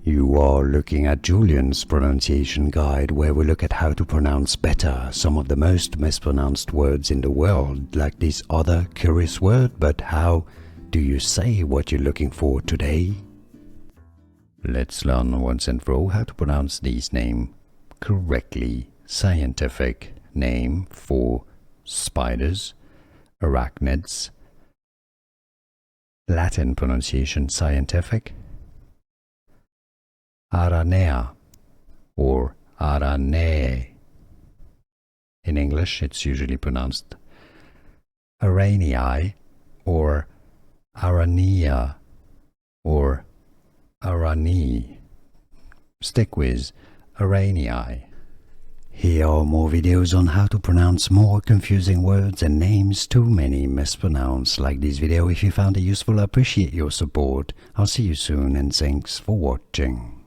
You are looking at Julian's pronunciation guide, where we look at how to pronounce better some of the most mispronounced words in the world, like this other curious word. But how do you say what you're looking for today? Let's learn once and for all how to pronounce this name correctly. Scientific name for spiders, arachnids. Latin pronunciation scientific. Araneae or Araneae. In English, it's usually pronounced Araneae or Araneae or Araneae. Stick with Araneae. Here are more videos on how to pronounce more confusing words and names too many mispronounced. Like this video if you found it useful. I appreciate your support. I'll see you soon and thanks for watching.